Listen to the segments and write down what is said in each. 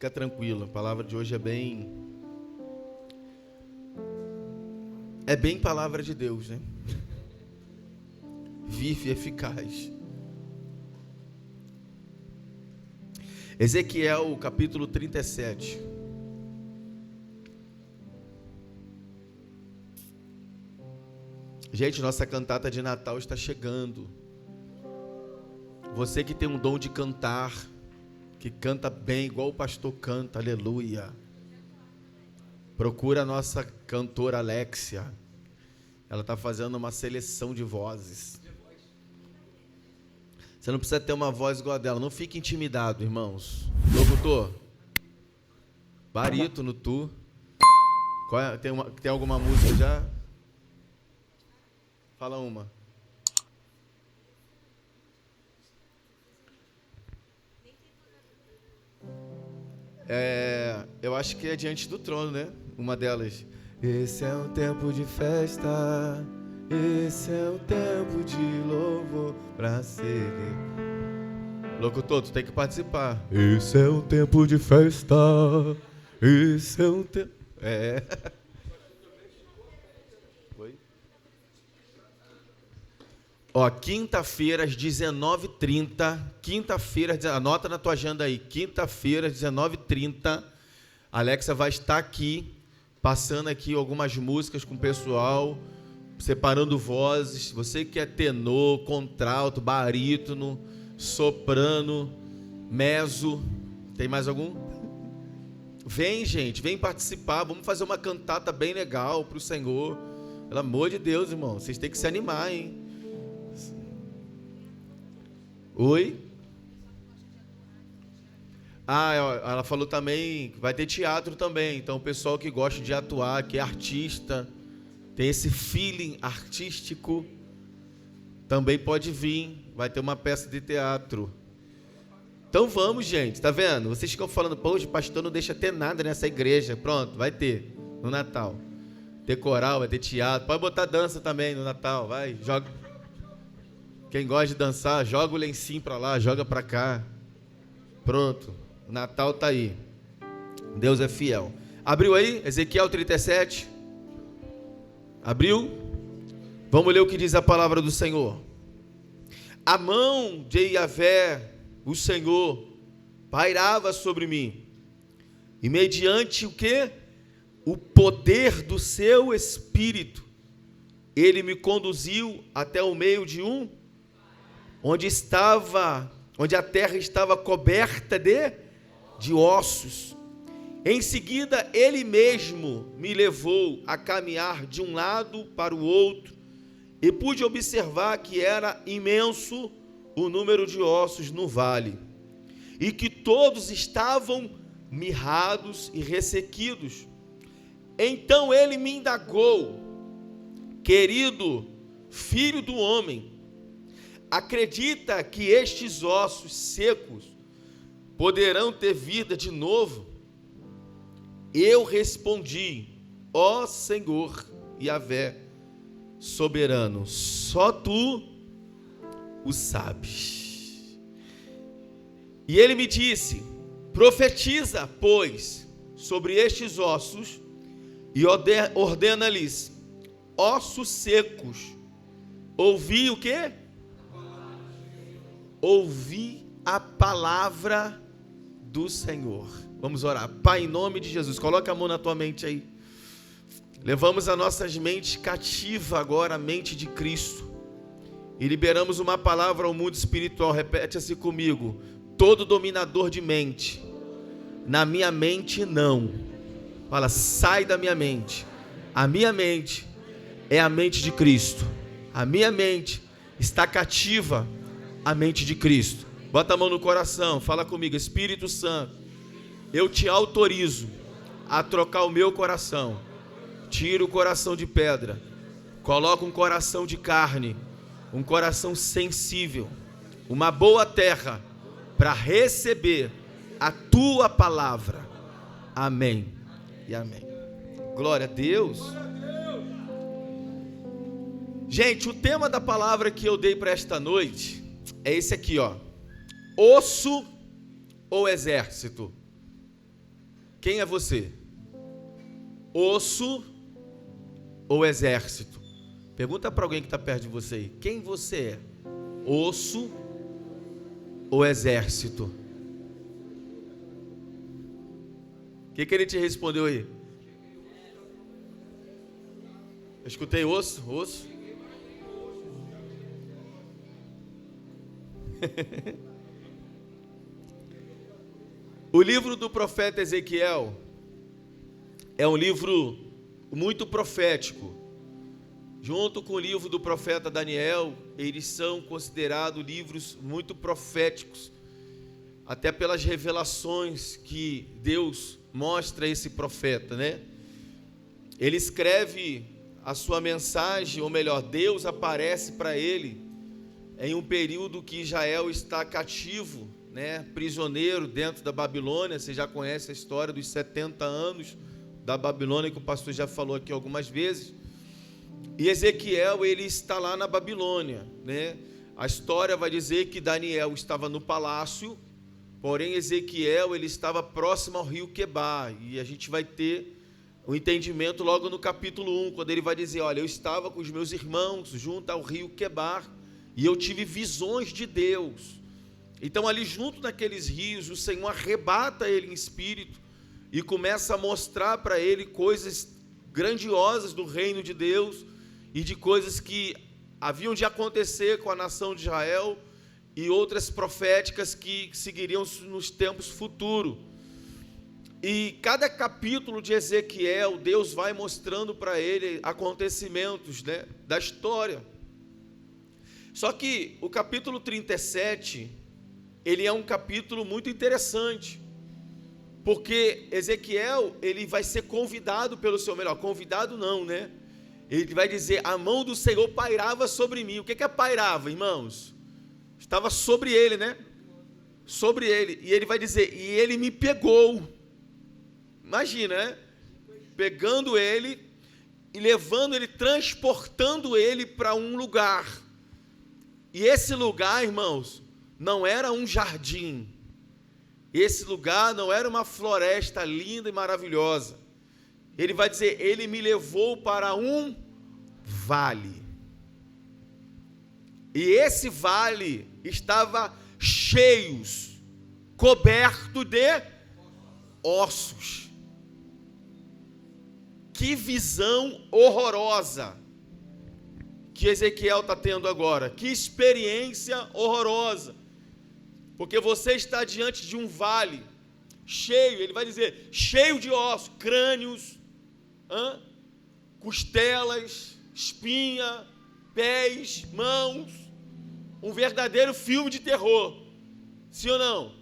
Fica tranquilo, a palavra de hoje é bem palavra de Deus, né? Vive e eficaz. Ezequiel, capítulo 37. Gente, nossa cantata de Natal está chegando. Você que tem um dom de cantar, que canta bem, igual o pastor canta, aleluia. Procura a nossa cantora Alexia. Ela está fazendo uma seleção de vozes. Você não precisa ter uma voz igual a dela. Não fique intimidado, irmãos. Locutor, barítono, tu. Tem alguma música já? Fala uma. Eu acho que é Diante do Trono, né? Uma delas. Esse é um tempo de festa, esse é um tempo de louvor pra ser. Locutor, tu tem que participar. Esse é um tempo de festa, esse é um tempo... Oi? Ó, quinta-feira às 19h30, anota na tua agenda aí, quinta-feira às 19h30, a Alexa vai estar aqui, passando aqui algumas músicas com o pessoal, separando vozes. Você que é tenor, contralto, barítono, soprano, mezzo, tem mais algum? Vem, gente, vem participar, vamos fazer uma cantata bem legal para o Senhor. Pelo amor de Deus, irmão, vocês têm que se animar, hein? Oi? Ela falou também que vai ter teatro também. Então o pessoal que gosta de atuar, que é artista, tem esse feeling artístico, também pode vir. Vai ter uma peça de teatro. Então vamos, gente, tá vendo? Vocês ficam falando, poxa, pastor, não deixa ter nada nessa igreja. Pronto, vai ter no Natal. Ter coral, vai ter teatro. Pode botar dança também no Natal, vai, joga. Quem gosta de dançar, joga o lencinho pra lá, joga pra cá. Pronto, o Natal tá aí. Deus é fiel. Abriu aí, Ezequiel 37? Abriu? Vamos ler o que diz a palavra do Senhor. A mão de Yahvé, o Senhor, pairava sobre mim. E mediante o quê? O poder do seu Espírito, ele me conduziu até o meio de onde a terra estava coberta de ossos. Em seguida, ele mesmo me levou a caminhar de um lado para o outro, e pude observar que era imenso o número de ossos no vale, e que todos estavam mirrados e ressequidos. Então ele me indagou: querido filho do homem, acredita que estes ossos secos poderão ter vida de novo? Eu respondi: ó Senhor Yahvé soberano, só tu o sabes. E ele me disse: profetiza, pois, sobre estes ossos e ordena-lhes: ossos secos, ouvi o quê? Ouvi a palavra do Senhor. Vamos orar. Pai, em nome de Jesus, coloca a mão na tua mente aí. Levamos as nossas mentes cativa agora, a mente de Cristo, e liberamos uma palavra ao mundo espiritual. Repete assim comigo: todo dominador de mente, na minha mente não. Fala, sai da minha mente. A minha mente é a mente de Cristo. A minha mente está cativa à mente de Cristo. Bota a mão no coração, fala comigo: Espírito Santo, eu te autorizo a trocar o meu coração. Tira o coração de pedra, coloca um coração de carne, um coração sensível, uma boa terra para receber a tua palavra. Amém e amém. Glória a Deus. Gente, o tema da palavra que eu dei para esta noite é esse aqui, ó: osso ou exército? Quem é você? Osso ou exército? Pergunta para alguém que está perto de você aí. Quem você é? Osso ou exército? O que ele te respondeu aí? Eu escutei osso. O livro do profeta Ezequiel é um livro muito profético. Junto com o livro do profeta Daniel, eles são considerados livros muito proféticos, até pelas revelações que Deus mostra a esse profeta, né? Ele escreve a sua mensagem, ou melhor, Deus aparece para ele em um período que Israel está cativo, né? Prisioneiro dentro da Babilônia. Você já conhece a história dos 70 anos da Babilônia, que o pastor já falou aqui algumas vezes. E Ezequiel, ele está lá na Babilônia, né? A história vai dizer que Daniel estava no palácio, porém Ezequiel, ele estava próximo ao rio Quebar, e a gente vai ter o entendimento logo no capítulo 1, quando ele vai dizer, olha, eu estava com os meus irmãos junto ao rio Quebar, e eu tive visões de Deus. Então ali junto naqueles rios, o Senhor arrebata ele em espírito, e começa a mostrar para ele coisas grandiosas do reino de Deus, e de coisas que haviam de acontecer com a nação de Israel, e outras proféticas que seguiriam nos tempos futuros. E cada capítulo de Ezequiel, Deus vai mostrando para ele acontecimentos, né, da história. Só que o capítulo 37, ele é um capítulo muito interessante, porque Ezequiel, ele vai ser convidado pelo Senhor, melhor, convidado não, né? Ele vai dizer, a mão do Senhor pairava sobre mim. O que é pairava, irmãos? Estava sobre ele, né? Sobre ele. E ele vai dizer, e ele me pegou. Imagina, né? Pegando ele e levando ele, transportando ele para um lugar. E esse lugar, irmãos, não era um jardim. Esse lugar não era uma floresta linda e maravilhosa. Ele vai dizer, ele me levou para um vale. E esse vale estava cheio, coberto de ossos. Que visão horrorosa que Ezequiel está tendo agora. Que experiência horrorosa. Porque você está diante de um vale cheio, ele vai dizer, cheio de ossos, crânios, costelas, espinha, pés, mãos, um verdadeiro filme de terror, sim ou não?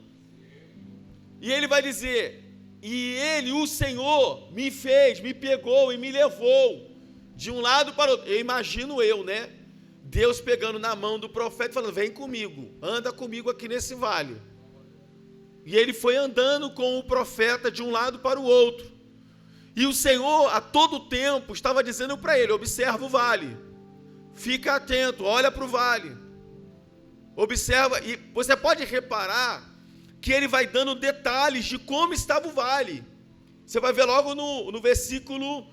E ele vai dizer, e ele, o Senhor, me fez, me pegou e me levou de um lado para o outro. Eu imagino né? Deus pegando na mão do profeta e falando, vem comigo, anda comigo aqui nesse vale. E ele foi andando com o profeta de um lado para o outro. E o Senhor, a todo tempo, estava dizendo para ele, observa o vale, fica atento, olha para o vale, observa, e você pode reparar que ele vai dando detalhes de como estava o vale. Você vai ver logo no versículo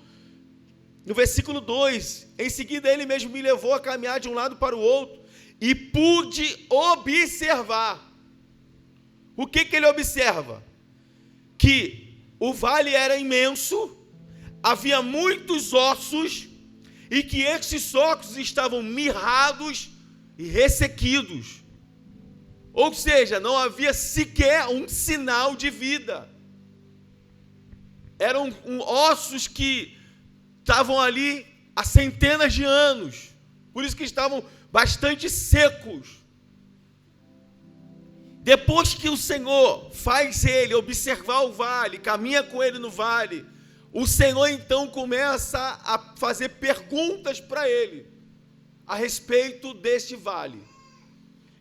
2, em seguida ele mesmo me levou a caminhar de um lado para o outro, e pude observar. O que ele observa? Que o vale era imenso, havia muitos ossos, e que esses ossos estavam mirrados e ressequidos. Ou seja, não havia sequer um sinal de vida. Eram ossos que estavam ali há centenas de anos, por isso que estavam bastante secos. Depois que o Senhor faz ele observar o vale, caminha com ele no vale, o Senhor então começa a fazer perguntas para ele a respeito deste vale.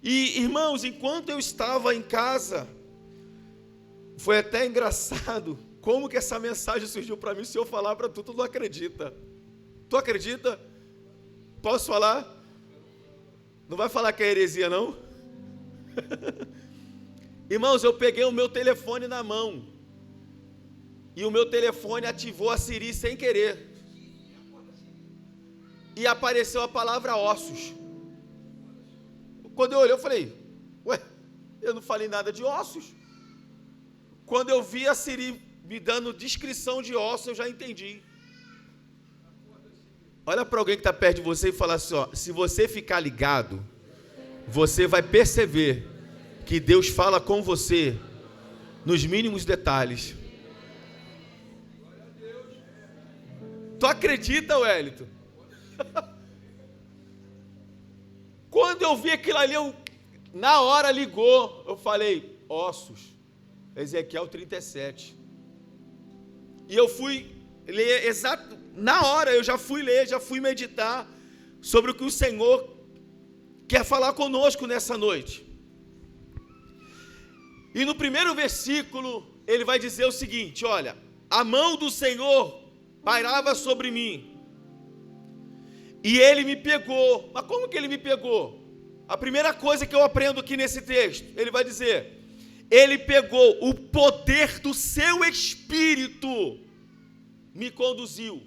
E, irmãos, enquanto eu estava em casa, foi até engraçado como que essa mensagem surgiu para mim. Se eu falar para tu, tu não acredita. Tu acredita? Posso falar? Não vai falar que é heresia, não? Irmãos, eu peguei o meu telefone na mão e o meu telefone ativou a Siri sem querer. E apareceu a palavra ossos. Quando eu olhei, eu falei, ué, eu não falei nada de ossos. Quando eu vi a Siri me dando descrição de ossos, eu já entendi. Olha para alguém que está perto de você e fala assim, ó, se você ficar ligado, você vai perceber que Deus fala com você nos mínimos detalhes. Tu acredita, Wellington? Quando eu vi aquilo ali, na hora ligou, eu falei, ossos, Ezequiel 37. E eu fui ler exato, na hora eu já fui ler, já fui meditar sobre o que o Senhor quer falar conosco nessa noite. E no primeiro versículo, ele vai dizer o seguinte, olha, a mão do Senhor pairava sobre mim, e ele me pegou. Mas como que ele me pegou? A primeira coisa que eu aprendo aqui nesse texto, ele vai dizer, ele pegou o poder do seu Espírito, me conduziu.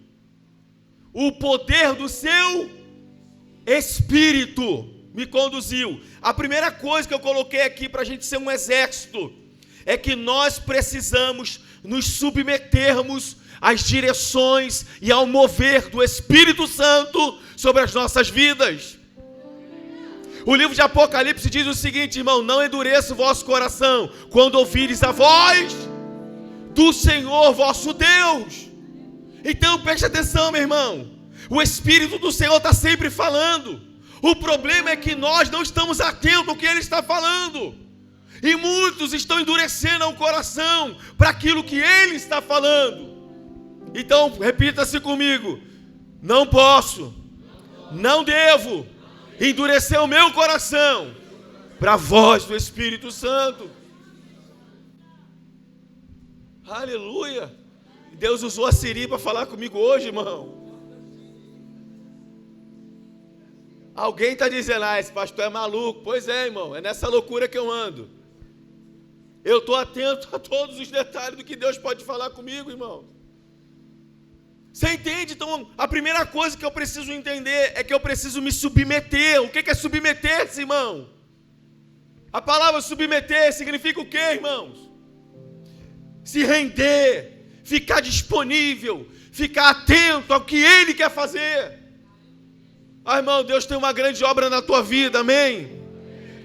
O poder do seu Espírito me conduziu. A primeira coisa que eu coloquei aqui para a gente ser um exército, é que nós precisamos nos submetermos às direções e ao mover do Espírito Santo sobre as nossas vidas. O livro de Apocalipse diz o seguinte, irmão, não endureça o vosso coração quando ouvires a voz do Senhor vosso Deus. Então preste atenção, meu irmão, o Espírito do Senhor está sempre falando. O problema é que nós não estamos atentos ao que Ele está falando, e muitos estão endurecendo o coração para aquilo que Ele está falando. Então repita-se comigo, não posso, não devo endurecer o meu coração para a voz do Espírito Santo. Aleluia. Deus usou a Siri para falar comigo hoje, irmão. Alguém está dizendo, esse pastor é maluco. Pois é, irmão, é nessa loucura que eu ando. Eu estou atento a todos os detalhes do que Deus pode falar comigo, irmão. Você entende? Então, a primeira coisa que eu preciso entender é que eu preciso me submeter. O que é submeter-se, irmão? A palavra submeter significa o quê, irmãos? Se render, ficar disponível, ficar atento ao que Ele quer fazer. Ah, irmão, Deus tem uma grande obra na tua vida, amém?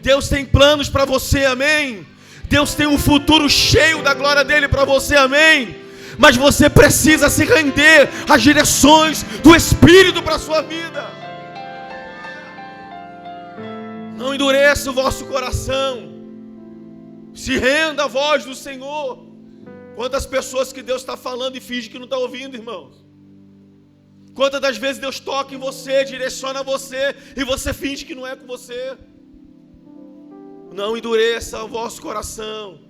Deus tem planos para você, amém? Deus tem um futuro cheio da glória dEle para você, amém? Mas você precisa se render às direções do Espírito para a sua vida. Não endureça o vosso coração. Se renda à voz do Senhor. Quantas pessoas que Deus está falando e finge que não está ouvindo, irmãos? Quantas das vezes Deus toca em você, direciona você, e você finge que não é com você? Não endureça o vosso coração.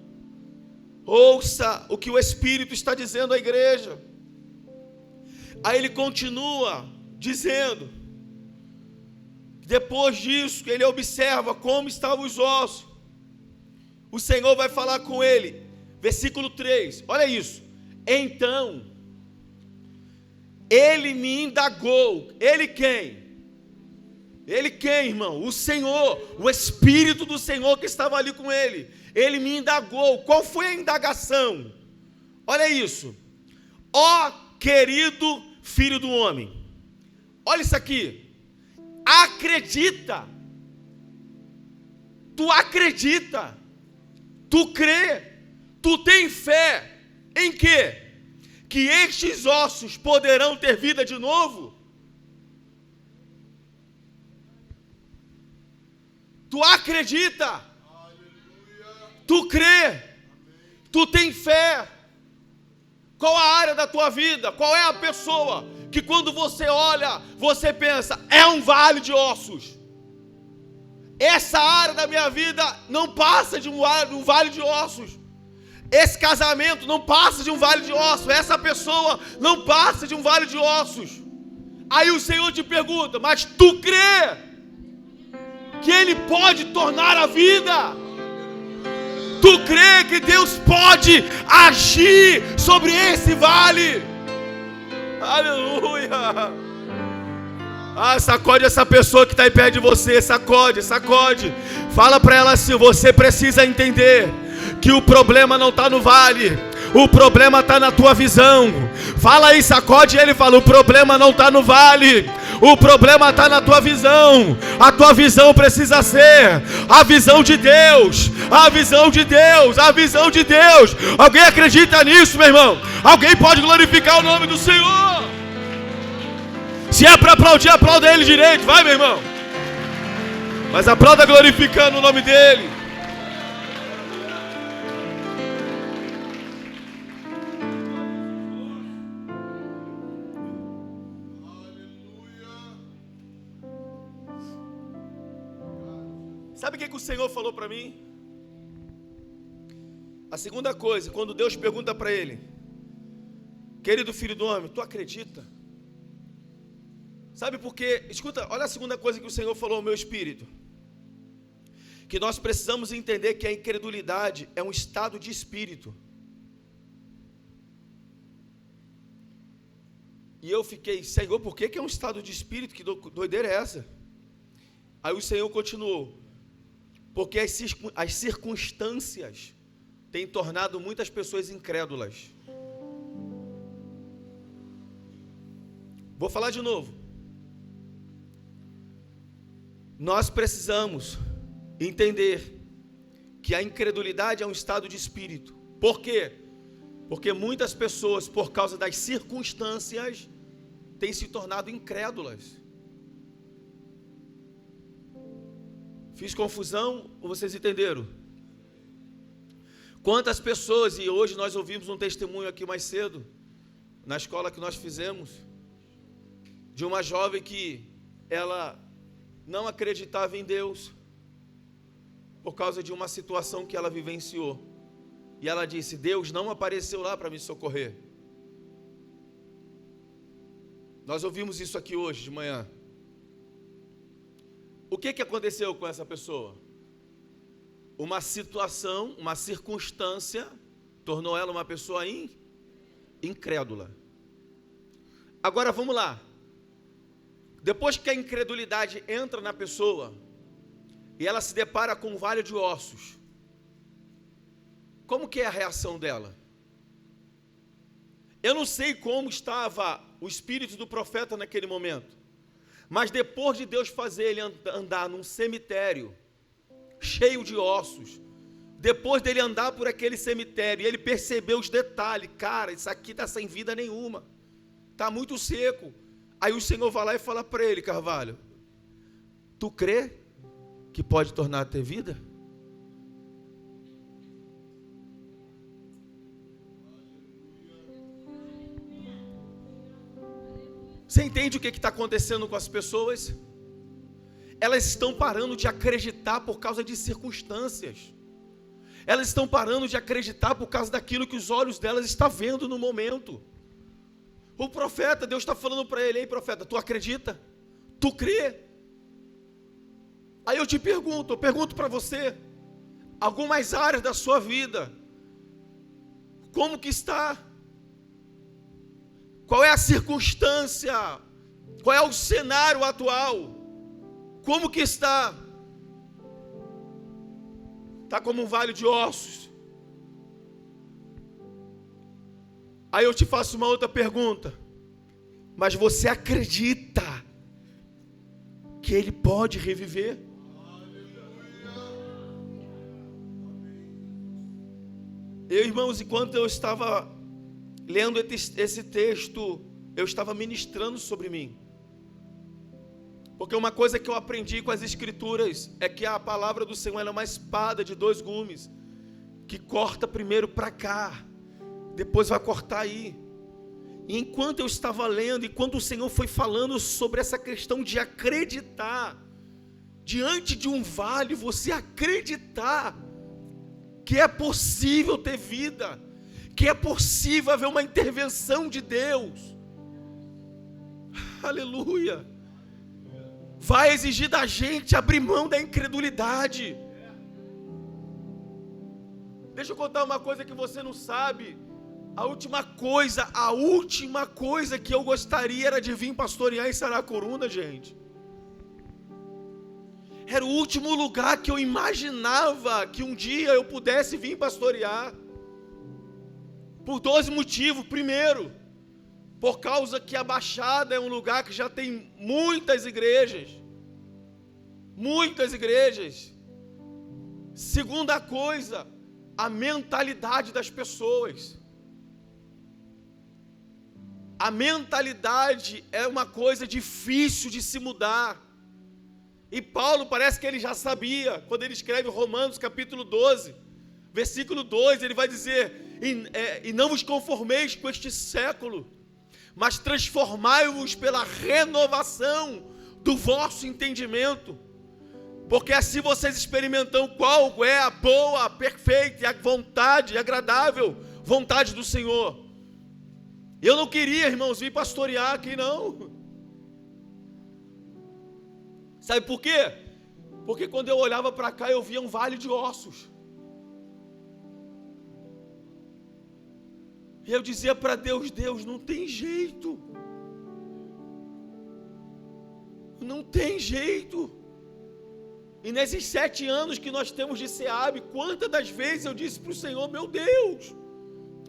Ouça o que o Espírito está dizendo à igreja. Aí ele continua dizendo, depois disso, ele observa como estavam os ossos. O Senhor vai falar com ele. Versículo 3, olha isso. Então, ele me indagou. Ele quem? Ele quem, irmão? O Senhor, o Espírito do Senhor que estava ali com ele. Ele me indagou. Qual foi a indagação? Olha isso. Ó querido filho do homem. Olha isso aqui. Acredita. Tu acredita. Tu crê. Tu tem fé. Em quê? Que estes ossos poderão ter vida de novo? Tu acredita? Tu crê? Tu tem fé? Qual a área da tua vida? Qual é a pessoa que quando você olha, você pensa, é um vale de ossos? Essa área da minha vida não passa de um vale de ossos. Esse casamento não passa de um vale de ossos. Essa pessoa não passa de um vale de ossos. Aí o Senhor te pergunta, mas tu crê que Ele pode tornar a vida? Tu crê que Deus pode agir sobre esse vale? Aleluia! Sacode essa pessoa que está aí perto de você. Sacode. Fala para ela assim: você precisa entender que o problema não está no vale, o problema está na tua visão. Fala aí, sacode ele, fala: o problema não está no vale, o problema está na tua visão. A tua visão precisa ser a visão de Deus. A visão de Deus. Alguém acredita nisso, meu irmão? Alguém pode glorificar o nome do Senhor? Se é para aplaudir, aplauda ele direito. Vai, meu irmão. Mas aplauda glorificando o nome dele. Sabe o que o Senhor falou para mim? A segunda coisa, quando Deus pergunta para ele: querido filho do homem, tu acredita? Sabe por quê? Escuta, olha a segunda coisa que o Senhor falou ao meu espírito. Que nós precisamos entender que a incredulidade é um estado de espírito. E eu fiquei: Senhor, por que é um estado de espírito? Que doideira é essa? Aí o Senhor continuou: porque as circunstâncias têm tornado muitas pessoas incrédulas. Vou falar de novo. Nós precisamos entender que a incredulidade é um estado de espírito. Por quê? Porque muitas pessoas, por causa das circunstâncias, têm se tornado incrédulas. Fiz confusão ou vocês entenderam? Quantas pessoas, e hoje nós ouvimos um testemunho aqui mais cedo, na escola que nós fizemos, de uma jovem que ela não acreditava em Deus por causa de uma situação que ela vivenciou. E ela disse: Deus não apareceu lá para me socorrer. Nós ouvimos isso aqui hoje de manhã. O que aconteceu com essa pessoa? Uma situação, uma circunstância tornou ela uma pessoa incrédula. Agora vamos lá. Depois que a incredulidade entra na pessoa e ela se depara com um vale de ossos, como que é a reação dela? Eu não sei como estava o espírito do profeta naquele momento, mas depois de Deus fazer ele andar num cemitério cheio de ossos, depois dele andar por aquele cemitério, ele percebeu os detalhes: cara, isso aqui está sem vida nenhuma, está muito seco. Aí o Senhor vai lá e fala para ele: Carvalho, tu crê que pode tornar a ter vida? Você entende o que está acontecendo com as pessoas? Elas estão parando de acreditar por causa de circunstâncias. Elas estão parando de acreditar por causa daquilo que os olhos delas estão vendo no momento. O profeta, Deus está falando para ele: ei profeta, tu acredita? Tu crê? Aí eu pergunto para você, algumas áreas da sua vida, como que está? Qual é a circunstância? Qual é o cenário atual? Como que está? Está como um vale de ossos. Aí eu te faço uma outra pergunta: mas você acredita que ele pode reviver? Irmãos, enquanto eu estava lendo esse texto, eu estava ministrando sobre mim. Porque uma coisa que eu aprendi com as Escrituras é que a palavra do Senhor é uma espada de 2 gumes, que corta primeiro para cá, depois vai cortar aí. E enquanto eu estava lendo, enquanto o Senhor foi falando sobre essa questão de acreditar, diante de um vale, você acreditar que é possível ter vida, que é possível haver uma intervenção de Deus. Aleluia. Vai exigir da gente abrir mão da incredulidade. Deixa eu contar uma coisa que você não sabe. A última coisa que eu gostaria era de vir pastorear em Saracuruna, gente. Era o último lugar que eu imaginava que um dia eu pudesse vir pastorear. Por 2 motivos. Primeiro, por causa que a Baixada é um lugar que já tem muitas igrejas. Muitas igrejas. Segunda coisa, a mentalidade das pessoas. A mentalidade é uma coisa difícil de se mudar. E Paulo parece que ele já sabia, quando ele escreve Romanos capítulo 12, versículo 2, ele vai dizer, e não vos conformeis com este século, mas transformai-vos pela renovação do vosso entendimento, porque assim vocês experimentam qual é a boa, a perfeita e a vontade, a agradável vontade do Senhor. Eu não queria, irmãos, vir pastorear aqui não. Sabe por quê? Porque quando eu olhava para cá, eu via um vale de ossos. E eu dizia para Deus, Deus, não tem jeito. Não tem jeito. E nesses 7 anos que nós temos de SEAB, quantas das vezes eu disse para o Senhor, meu Deus,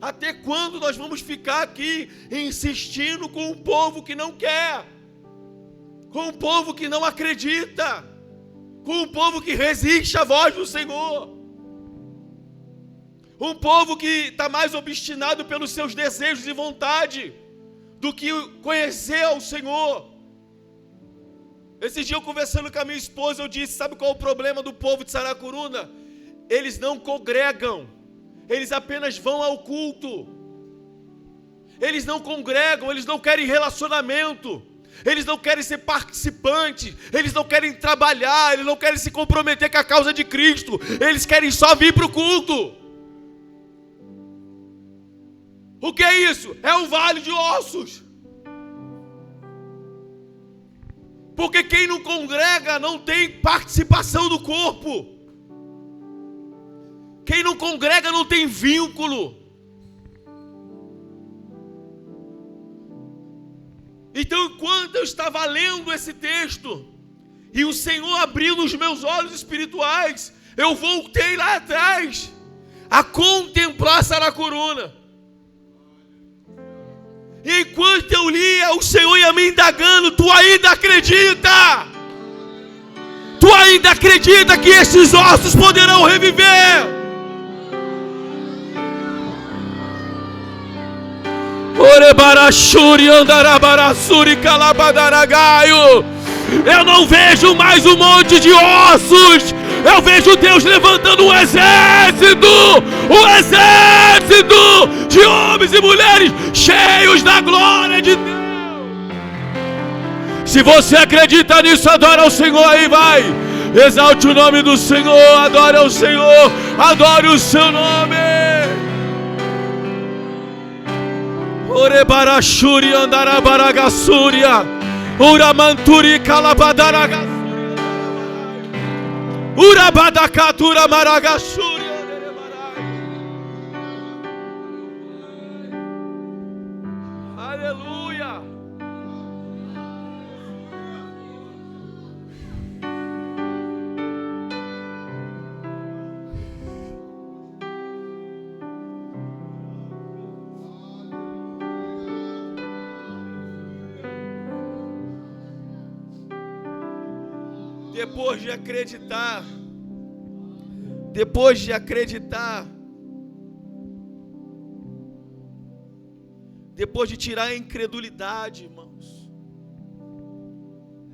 até quando nós vamos ficar aqui insistindo com um povo que não quer? Com um povo que não acredita, com um povo que resiste à voz do Senhor, um povo que está mais obstinado pelos seus desejos e vontade do que conhecer ao Senhor. Esse dia eu conversando com a minha esposa, eu disse, sabe qual é o problema do povo de Saracuruna? Eles não congregam, eles apenas vão ao culto, eles não congregam, eles não querem relacionamento, eles não querem ser participantes, eles não querem trabalhar, eles não querem se comprometer com a causa de Cristo, eles querem só vir para o culto. O que é isso? É um vale de ossos. Porque quem não congrega não tem participação do corpo. Quem não congrega não tem vínculo. Então, enquanto eu estava lendo esse texto, e o Senhor abriu os meus olhos espirituais, eu voltei lá atrás, a contemplar Saracuruna. E enquanto eu lia, o Senhor ia me indagando, tu ainda acredita? Tu ainda acredita que esses ossos poderão reviver? Eu não vejo mais um monte de ossos, eu vejo Deus levantando um exército de homens e mulheres cheios da glória de Deus. Se você acredita nisso, adora ao Senhor aí, vai. Exalte o nome do Senhor, adore ao Senhor, adore o seu nome. Orebarashuri andarabaragasuria, uramanturi kalabadaraga. Urabadakatura maragashuri. Aleluia. Depois de acreditar, depois de tirar a incredulidade, irmãos,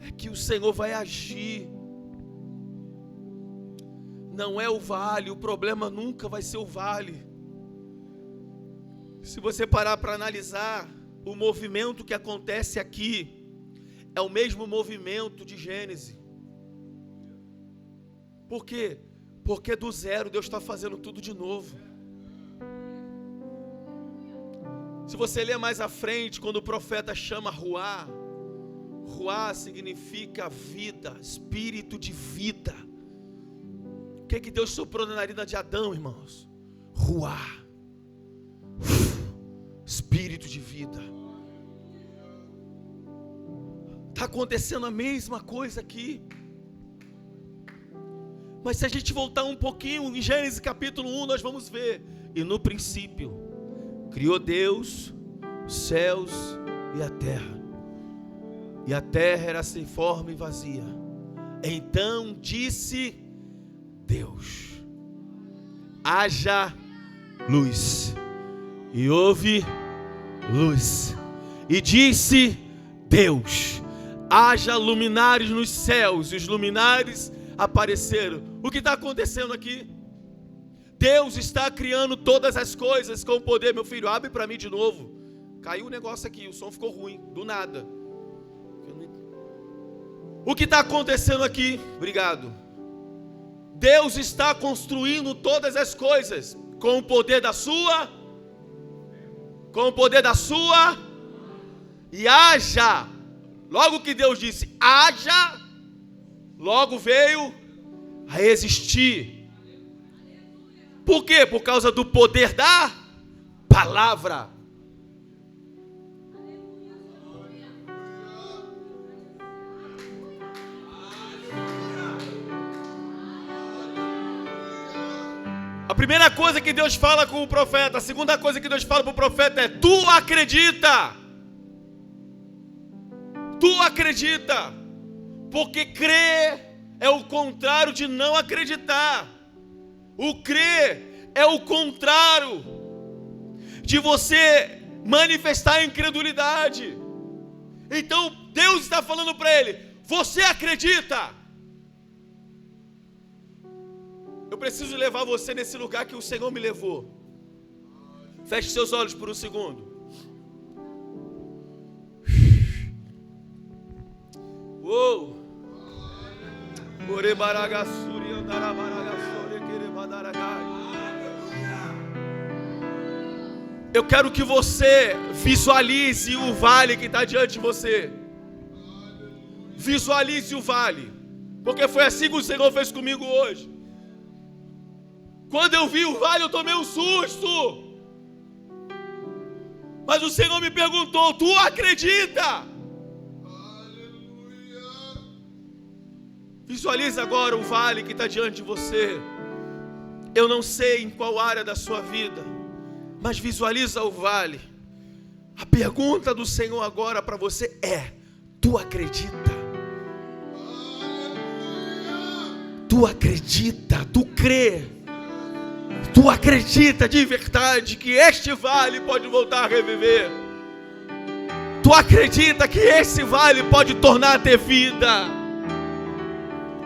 é que o Senhor vai agir. Não é o vale, o problema nunca vai ser o vale. Se você parar para analisar, o movimento que acontece aqui é o mesmo movimento de Gênesis. Por quê? Porque do zero Deus está fazendo tudo de novo. Se você ler mais à frente, quando o profeta chama Ruá, Ruá significa vida, espírito de vida. O que Deus soprou na narina de Adão, irmãos? ruá, espírito de vida. Está acontecendo a mesma coisa aqui. Mas se a gente voltar um pouquinho, em Gênesis capítulo 1, nós vamos ver. E no princípio, criou Deus os céus e a terra. E a terra era sem forma e vazia. Então disse Deus: haja luz. E houve luz. E disse Deus: haja luminares nos céus. E os luminares apareceram. O que está acontecendo aqui? Deus está criando todas as coisas com o poder. Meu filho, abre para mim de novo. Caiu o negócio aqui, o som ficou ruim, do nada. O que está acontecendo aqui? Obrigado. Deus está construindo todas as coisas com o poder da sua, e haja. Logo que Deus disse haja, logo veio a existir. Por quê? Por causa do poder da palavra. A primeira coisa que Deus fala com o profeta, a segunda coisa que Deus fala para o profeta é: tu acredita. Tu acredita. Porque crer é o contrário de não acreditar. O crer é o contrário de você manifestar a incredulidade. Então Deus está falando para ele: você acredita? Eu preciso levar você nesse lugar que o Senhor me levou. Feche seus olhos por um segundo. Uou! Eu quero que você visualize o vale que está diante de você. Visualize o vale. Porque foi assim que o Senhor fez comigo hoje. Quando eu vi o vale, eu tomei um susto. Mas o Senhor me perguntou: tu acredita? Visualize agora o vale que está diante de você. Eu não sei em qual área da sua vida, mas visualiza o vale. A pergunta do Senhor agora para você é: tu acredita? Tu acredita? Tu crê? Tu acredita de verdade que este vale pode voltar a reviver? Tu acredita que esse vale pode tornar a ter vida?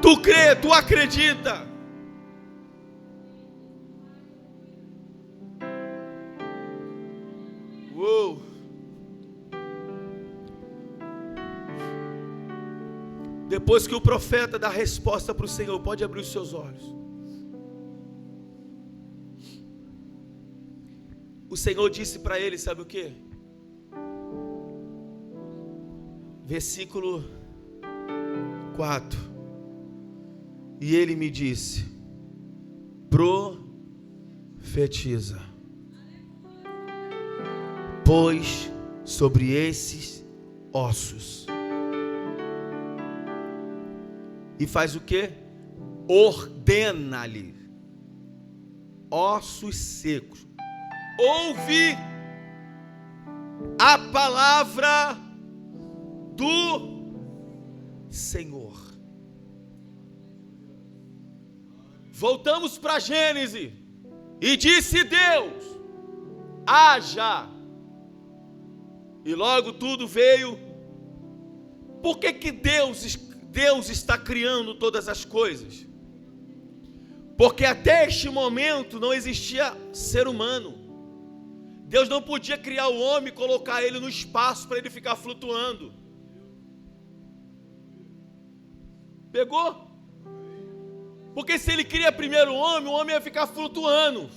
Tu crê, tu acredita? Uou! Depois que o profeta dá a resposta para o Senhor, pode abrir os seus olhos. O Senhor disse para ele, sabe o que? Versículo 4. E ele me disse: profetiza, pois sobre esses ossos. E faz o que? Ordena-lhe, ossos secos, ouve a palavra do Senhor. Voltamos para Gênesis. E disse Deus: haja. E logo tudo veio. Por que Deus está criando todas as coisas? Porque até este momento não existia ser humano. Deus não podia criar o homem e colocar ele no espaço para ele ficar flutuando. Pegou? Porque se ele cria primeiro o homem ia ficar flutuando.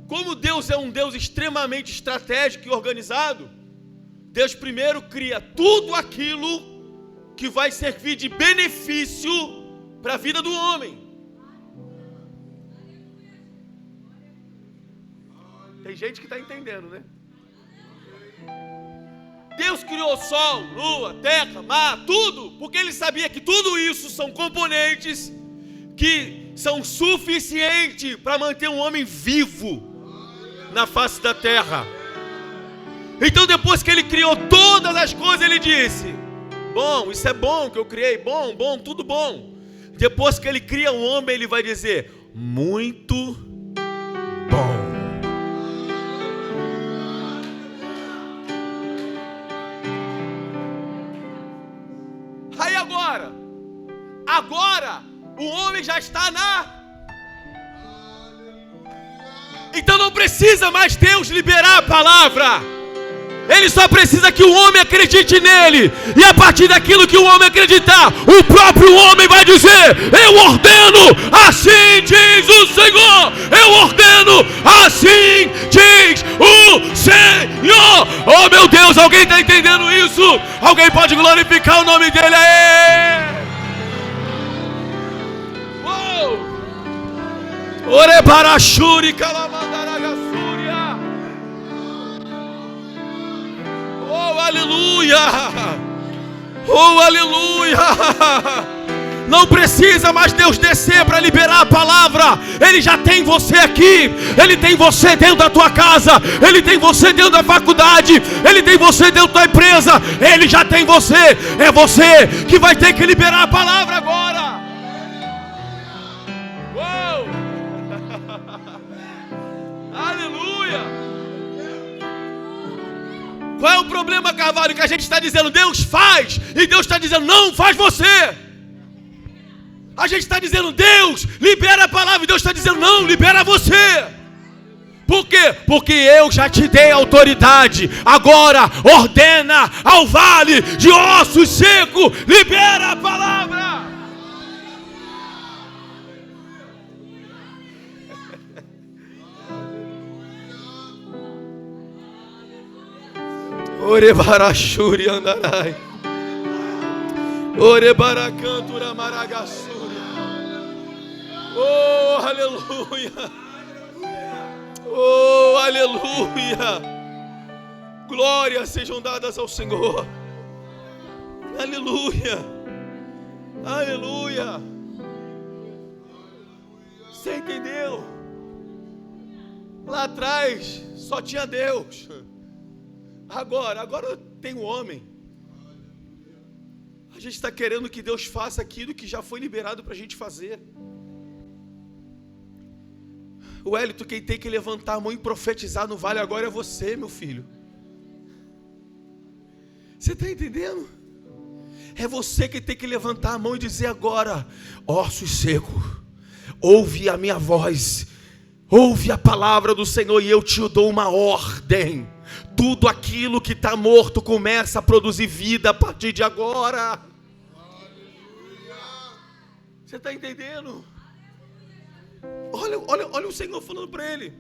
Como Deus é um Deus extremamente estratégico e organizado, Deus primeiro cria tudo aquilo que vai servir de benefício para a vida do homem. Tem gente que está entendendo, né? Deus criou sol, lua, terra, mar, tudo, porque Ele sabia que tudo isso são componentes que são suficientes para manter um homem vivo na face da terra. Então depois que Ele criou todas as coisas, Ele disse: bom, isso é bom que eu criei, bom, tudo bom. Depois que Ele cria um homem, Ele vai dizer: muito bom. Aí agora o homem já está Então não precisa mais Deus liberar a palavra. Ele só precisa que o homem acredite nele. E a partir daquilo que o homem acreditar, o próprio homem vai dizer: eu ordeno, assim diz o Senhor. Eu ordeno, assim diz o Senhor. Oh meu Deus, alguém está entendendo isso? Alguém pode glorificar o nome dele? Ore barashuri kalamandaragassúria. Oh, aleluia! Oh, aleluia! Não precisa mais Deus descer para liberar a palavra. Ele já tem você aqui. Ele tem você dentro da tua casa. Ele tem você dentro da faculdade. Ele tem você dentro da empresa. Ele já tem você. É você que vai ter que liberar a palavra agora. Uou! Aleluia! Qual é o problema, Carvalho? Que a gente está dizendo Deus faz, e Deus está dizendo não, faz você. A gente está dizendo Deus libera a palavra, e Deus está dizendo não, libera você. Por quê? Porque eu já te dei autoridade. Agora ordena ao vale de ossos secos, libera a palavra. Ore barashuri andarai. Ore baracantura maragassuri. Oh, aleluia. Oh, aleluia. Glórias sejam dadas ao Senhor. Aleluia. Aleluia. Você entendeu? Lá atrás só tinha Deus. Agora tem um homem. A gente está querendo que Deus faça aquilo que já foi liberado para a gente fazer. O Wellington, quem tem que levantar a mão e profetizar no vale agora é você, meu filho. Você está entendendo? É você que tem que levantar a mão e dizer agora: ossos secos, ouve a minha voz, ouve a palavra do Senhor, e eu te dou uma ordem. Tudo aquilo que está morto começa a produzir vida a partir de agora. Você está entendendo? Olha o Senhor falando para ele: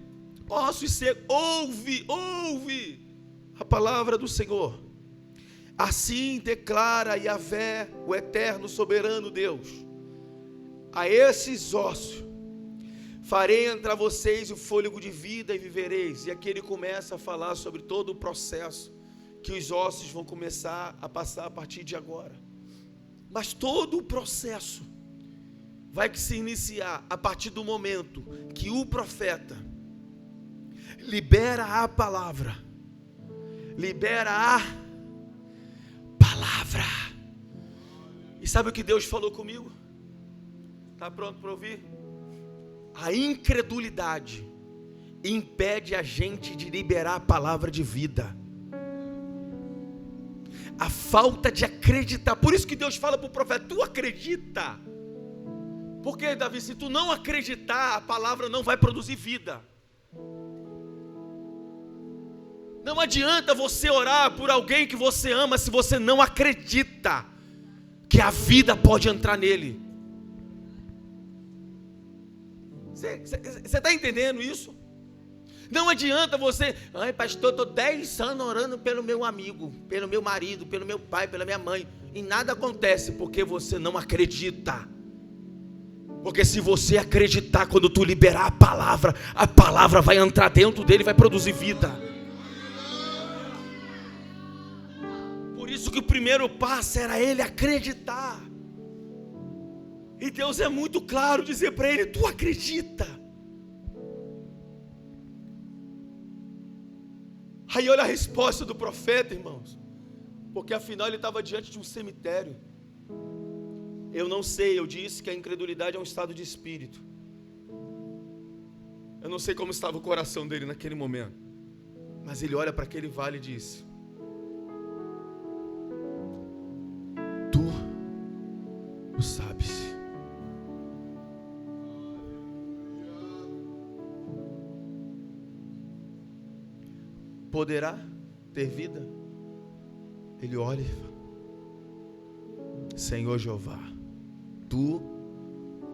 ossos secos, ouve a palavra do Senhor. Assim declara Yahvé, o eterno soberano Deus: a esses ossos farei entrar vocês o fôlego de vida e vivereis. E aqui ele começa a falar sobre todo o processo que os ossos vão começar a passar a partir de agora. Mas todo o processo vai se iniciar a partir do momento que o profeta libera a palavra. Libera a palavra. E sabe o que Deus falou comigo? Está pronto para ouvir? A incredulidade impede a gente de liberar a palavra de vida. A falta de acreditar. Por isso que Deus fala para o profeta: tu acredita. Porque, Davi, se tu não acreditar, a palavra não vai produzir vida. Não adianta você orar por alguém que você ama se você não acredita que a vida pode entrar nele. Você está entendendo isso? Não adianta você: ai pastor, estou 10 anos orando pelo meu amigo, pelo meu marido, pelo meu pai, pela minha mãe, e nada acontece, porque você não acredita. Porque se você acreditar, quando tu liberar a palavra vai entrar dentro dele e vai produzir vida. Por isso que o primeiro passo era ele acreditar. E Deus é muito claro dizer para ele: tu acredita. Aí olha a resposta do profeta, irmãos. Porque afinal ele estava diante de um cemitério. Eu não sei, eu disse que a incredulidade é um estado de espírito. Eu não sei como estava o coração dele naquele momento. Mas ele olha para aquele vale e diz: tu o sabes. Poderá ter vida? Ele olha e fala: Senhor Jeová, tu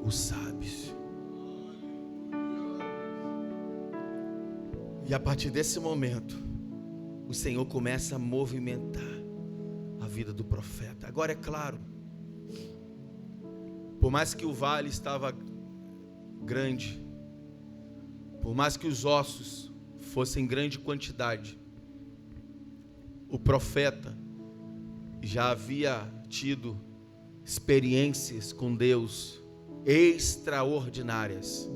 o sabes. E a partir desse momento, o Senhor começa a movimentar a vida do profeta. Agora é claro, por mais que o vale estava grande, por mais que os ossos fossem em grande quantidade, o profeta já havia tido experiências com Deus extraordinárias,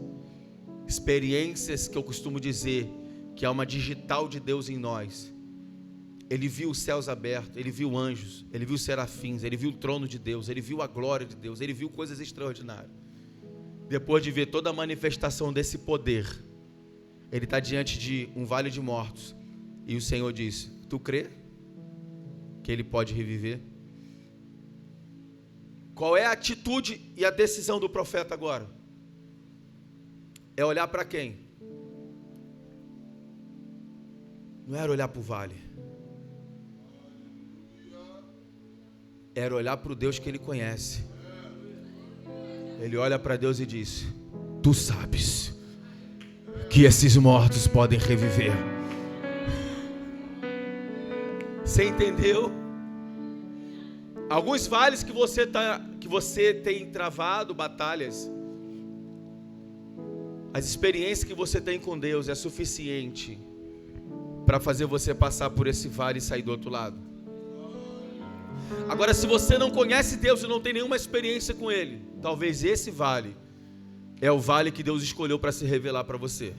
experiências que eu costumo dizer que é uma digital de Deus em nós. Ele viu os céus abertos, ele viu anjos, ele viu serafins, ele viu o trono de Deus, ele viu a glória de Deus, ele viu coisas extraordinárias. Depois de ver toda a manifestação desse poder, ele está diante de um vale de mortos, e o Senhor disse: tu crê que ele pode reviver? Qual é a atitude e a decisão do profeta agora? É olhar para quem? Não era olhar para o vale, era olhar para o Deus que ele conhece. Ele olha para Deus e diz: tu sabes que esses mortos podem reviver. Você entendeu? Alguns vales que você tem travado batalhas, as experiências que você tem com Deus é suficiente para fazer você passar por esse vale e sair do outro lado. Agora, se você não conhece Deus e não tem nenhuma experiência com Ele, talvez esse vale é o vale que Deus escolheu para se revelar para você.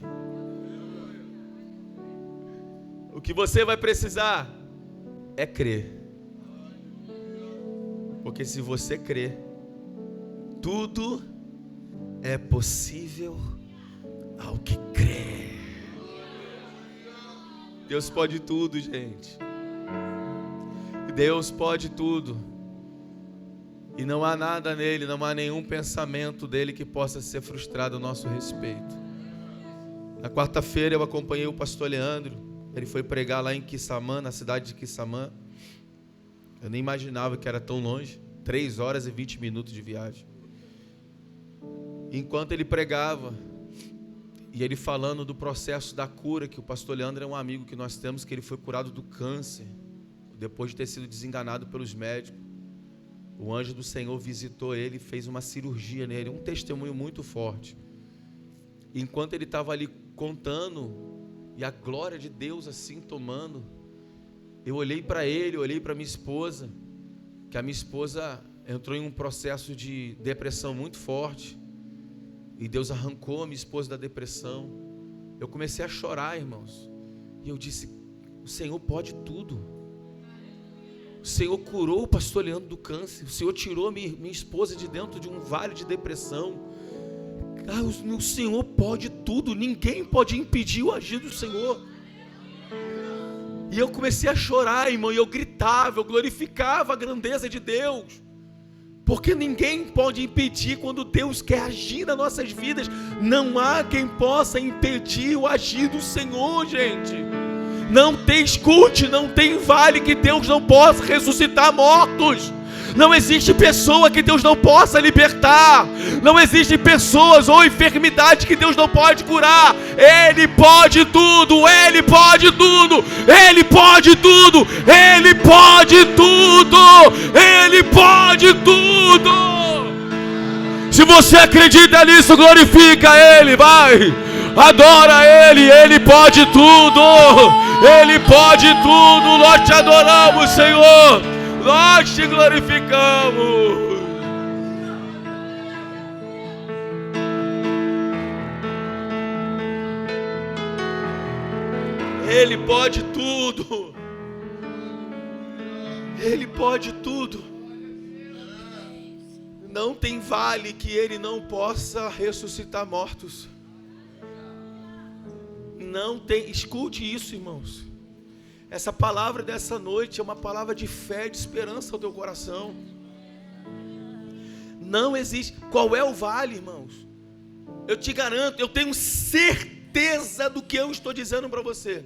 O que você vai precisar é crer. Porque se você crer, tudo é possível ao que crê. Deus pode tudo, gente. Deus pode tudo. E não há nada nele, não há nenhum pensamento dele que possa ser frustrado a nosso respeito. Na quarta-feira eu acompanhei o pastor Leandro. Ele foi pregar lá em Quissamã, na cidade de Quissamã. Eu nem imaginava que era tão longe. 3 horas e 20 minutos de viagem. Enquanto ele pregava, e ele falando do processo da cura, que o pastor Leandro é um amigo que nós temos, que ele foi curado do câncer, depois de ter sido desenganado pelos médicos. O anjo do Senhor visitou ele e fez uma cirurgia nele, um testemunho muito forte. Enquanto ele estava ali contando, e a glória de Deus assim tomando, eu olhei para ele, olhei para minha esposa, que a minha esposa entrou em um processo de depressão muito forte, e Deus arrancou a minha esposa da depressão. Eu comecei a chorar, irmãos, e eu disse: o Senhor pode tudo. O Senhor curou o pastor Leandro do câncer, o Senhor tirou minha esposa de dentro de um vale de depressão. O Senhor pode tudo, ninguém pode impedir o agir do Senhor. E eu comecei a chorar, irmão, e eu gritava, eu glorificava a grandeza de Deus, porque ninguém pode impedir quando Deus quer agir nas nossas vidas. Não há quem possa impedir o agir do Senhor, gente. Não tem escute, não tem vale que Deus não possa ressuscitar mortos. Não existe pessoa que Deus não possa libertar. Não existe pessoas ou enfermidade que Deus não pode curar. Ele pode tudo, Ele pode tudo, Ele pode tudo, Ele pode tudo, Ele pode tudo. Se você acredita nisso, glorifica Ele, vai. Adora Ele, Ele pode tudo. Ele pode tudo. Nós te adoramos, Senhor. Nós te glorificamos. Ele pode tudo. Ele pode tudo. Não tem vale que Ele não possa ressuscitar mortos. Não tem. Escute isso, irmãos. Essa palavra dessa noite é uma palavra de fé, de esperança ao teu coração. Não existe. Qual é o vale, irmãos? Eu te garanto, eu tenho certeza do que eu estou dizendo para você.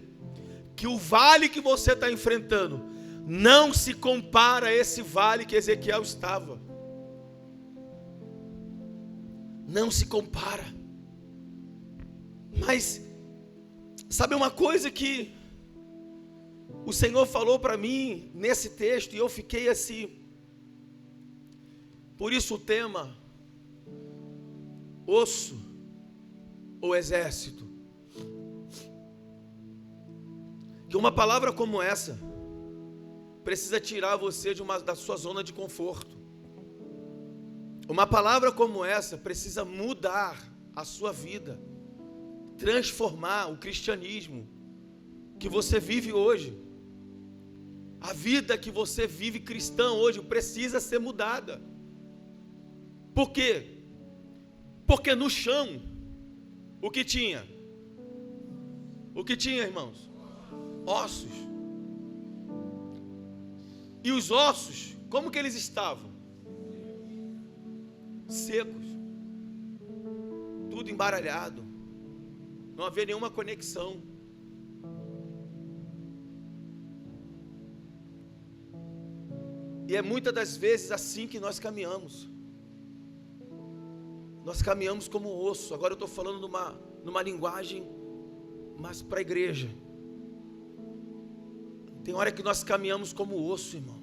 Que o vale que você está enfrentando não se compara a esse vale que Ezequiel estava. Não se compara. Mas, sabe uma coisa que o Senhor falou para mim nesse texto, e eu fiquei assim. Por isso o tema, osso ou exército. Que uma palavra como essa precisa tirar você da sua zona de conforto. Uma palavra como essa precisa mudar a sua vida, transformar o cristianismo que você vive hoje. A vida que você vive cristã hoje precisa ser mudada. Por quê? Porque no chão, o que tinha? O que tinha, irmãos? Ossos. E os ossos, como que eles estavam? Secos. Tudo embaralhado. Não havia nenhuma conexão. E é muitas das vezes assim que nós caminhamos. Nós caminhamos como osso. Agora eu estou falando numa linguagem mais para a igreja. Tem hora que nós caminhamos como osso, irmão.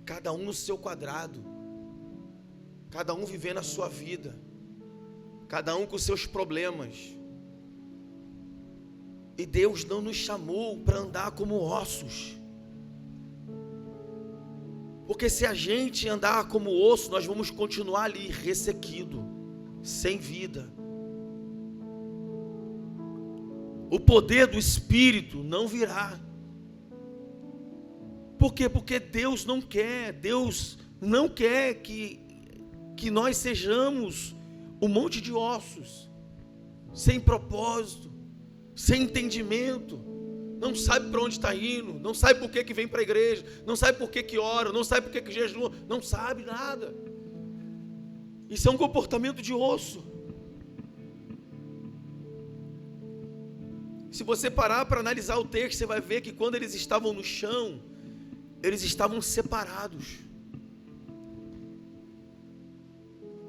Cada um no seu quadrado. Cada um vivendo a sua vida. Cada um com seus problemas. E Deus não nos chamou para andar como ossos. Porque se a gente andar como osso, nós vamos continuar ali, ressequido, sem vida. O poder do Espírito não virá. Por quê? Porque Deus não quer que nós sejamos um monte de ossos, sem propósito, sem entendimento, não sabe para onde está indo, não sabe por que vem para a igreja, não sabe por que ora, não sabe por que jejua, não sabe nada. Isso é um comportamento de osso. Se você parar para analisar o texto, você vai ver que quando eles estavam no chão, eles estavam separados.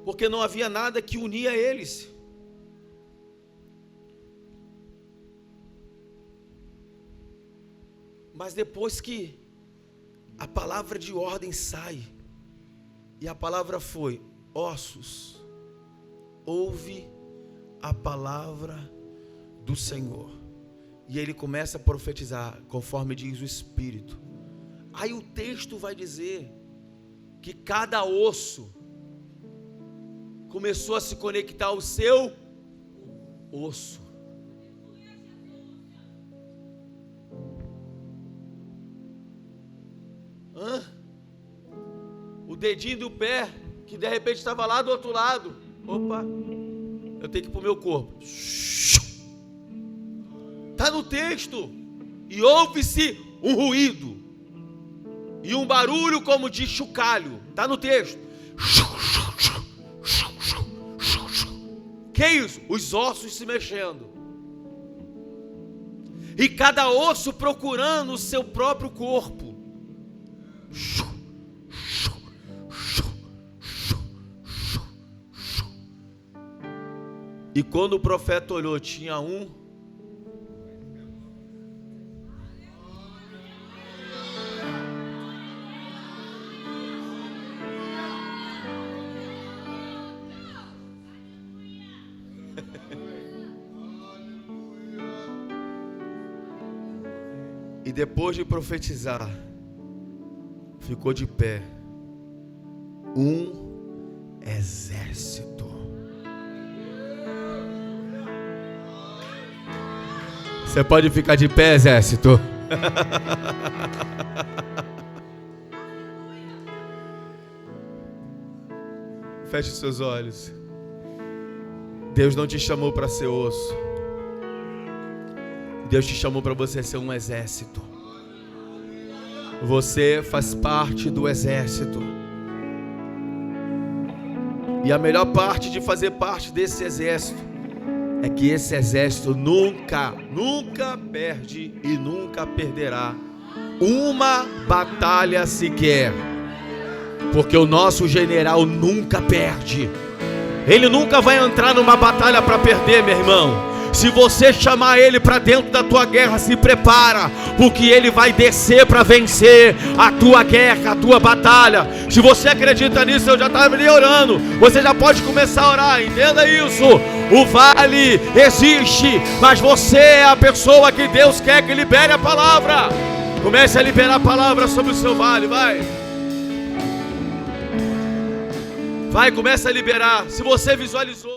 Porque não havia nada que unia eles. Mas depois que a palavra de ordem sai, e a palavra foi: ossos, ouve a palavra do Senhor. E ele começa a profetizar, conforme diz o Espírito. Aí o texto vai dizer que cada osso começou a se conectar ao seu osso. O dedinho do pé, que de repente estava lá do outro lado. Opa, eu tenho que ir para o meu corpo. Está no texto. E ouve-se um ruído e um barulho como de chocalho. Está no texto. Que isso? Os ossos se mexendo. E cada osso procurando o seu próprio corpo. E quando o profeta olhou, tinha um. E depois de profetizar, ficou de pé um exército. Você pode ficar de pé, exército? Feche seus olhos. Deus não te chamou para ser osso. Deus te chamou para você ser um exército. Você faz parte do exército. E a melhor parte de fazer parte desse exército é que esse exército nunca perde e nunca perderá uma batalha sequer. Porque o nosso general nunca perde. Ele nunca vai entrar numa batalha para perder, meu irmão. Se você chamar ele para dentro da tua guerra, se prepara, porque ele vai descer para vencer a tua guerra, a tua batalha. Se você acredita nisso, eu já estava ali orando. Você já pode começar a orar, entenda isso. O vale existe, mas você é a pessoa que Deus quer que libere a palavra. Comece a liberar a palavra sobre o seu vale, vai. Vai, começa a liberar. Se você visualizou